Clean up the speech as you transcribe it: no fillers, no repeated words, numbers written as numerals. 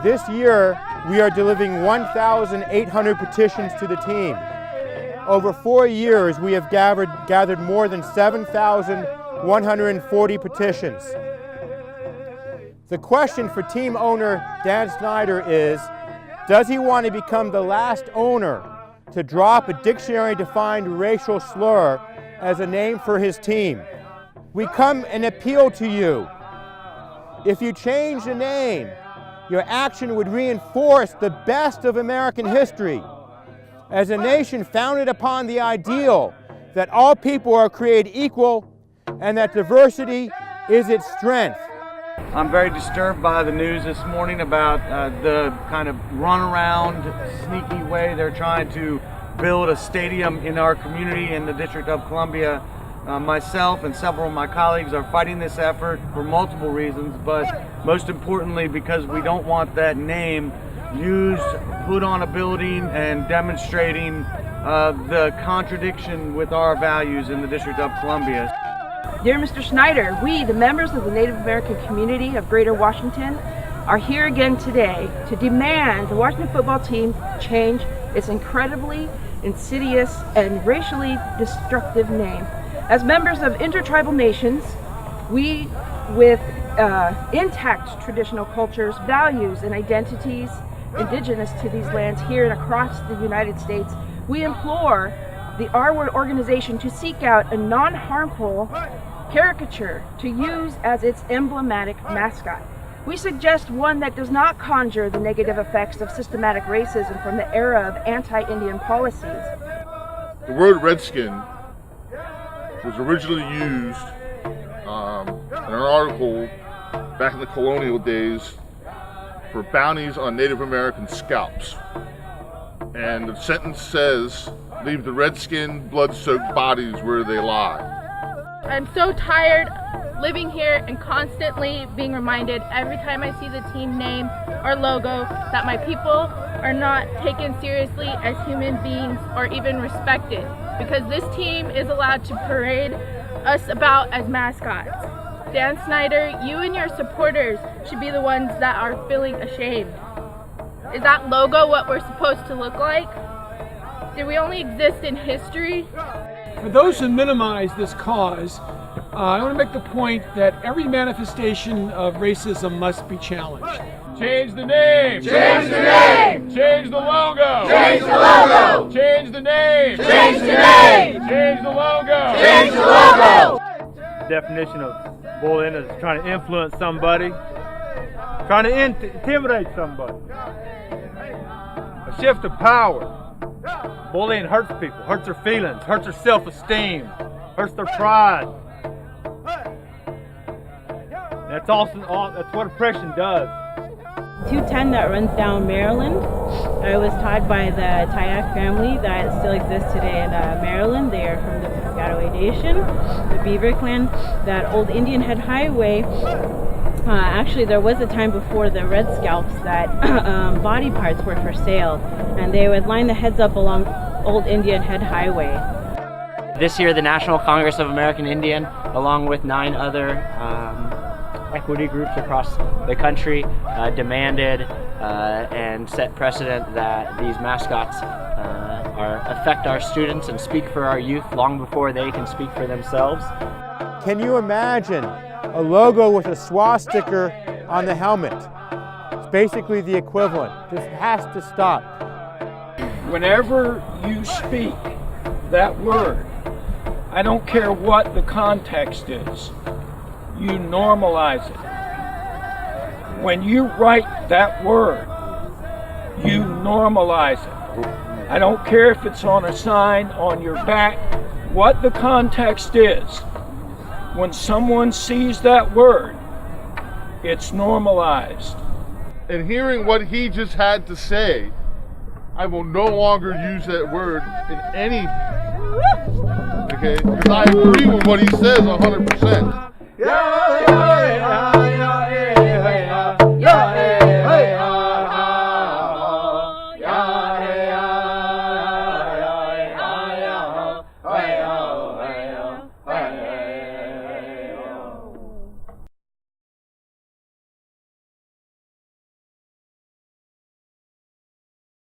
This year, we are delivering 1,800 petitions to the team. Over 4 years, we have gathered more than 7,140 petitions. The question for team owner Dan Snyder is, does he want to become the last owner to drop a dictionary-defined racial slur as a name for his team? We come and appeal to you. If you change the name, your action would reinforce the best of American history as a nation founded upon the ideal that all people are created equal and that diversity is its strength. I'm very disturbed by the news this morning about the kind of runaround, sneaky way they're trying to build a stadium in our community in the District of Columbia. Myself and several of my colleagues are fighting this effort for multiple reasons, but most importantly because we don't want that name used, put on a building and demonstrating the contradiction with our values in the District of Columbia. Dear Mr. Snyder, we, the members of the Native American community of Greater Washington, are here again today to demand the Washington football team change its incredibly insidious and racially destructive name. As members of intertribal nations, we, with intact traditional cultures, values, and identities indigenous to these lands here and across the United States, we implore the R-Word organization to seek out a non-harmful caricature to use as its emblematic mascot. We suggest one that does not conjure the negative effects of systematic racism from the era of anti-Indian policies. The word redskin was originally used in an article back in the colonial days for bounties on Native American scalps. And the sentence says, "Leave the redskin, blood-soaked bodies where they lie." I'm so tired living here and constantly being reminded every time I see the team name or logo that my people are not taken seriously as human beings or even respected, because this team is allowed to parade us about as mascots. Dan Snyder, you and your supporters should be the ones that are feeling ashamed. Is that logo what we're supposed to look like? Did we only exist in history? For those who minimize this cause, I want to make the point that every manifestation of racism must be challenged. Change the name! Change the name! Change the logo! Change the logo! Change the name! Change the name! Change the logo! Change the logo! Definition of bullying is trying to influence somebody, trying to intimidate somebody. A shift of power. Bullying hurts people, hurts their feelings, hurts their self-esteem, hurts their pride. That's what oppression does. 210 that runs down Maryland. I was taught by the Tayak family that still exists today in Maryland. They are from the Piscataway Nation, the Beaver Clan. That old Indian Head Highway, actually there was a time before the Red Scalps that body parts were for sale, and they would line the heads up along old Indian Head Highway. This year the National Congress of American Indian, along with 9 other equity groups across the country, demanded and set precedent that these mascots affect our students and speak for our youth long before they can speak for themselves. Can you imagine a logo with a swastika on the helmet? It's basically the equivalent. This has to stop. Whenever you speak that word, I don't care what the context is, you normalize it. When you write that word, you normalize it. I don't care if it's on a sign, on your back, what the context is. When someone sees that word, it's normalized. And hearing what he just had to say, I will no longer use that word in any, okay? Because I agree with what he says 100%. Yeah.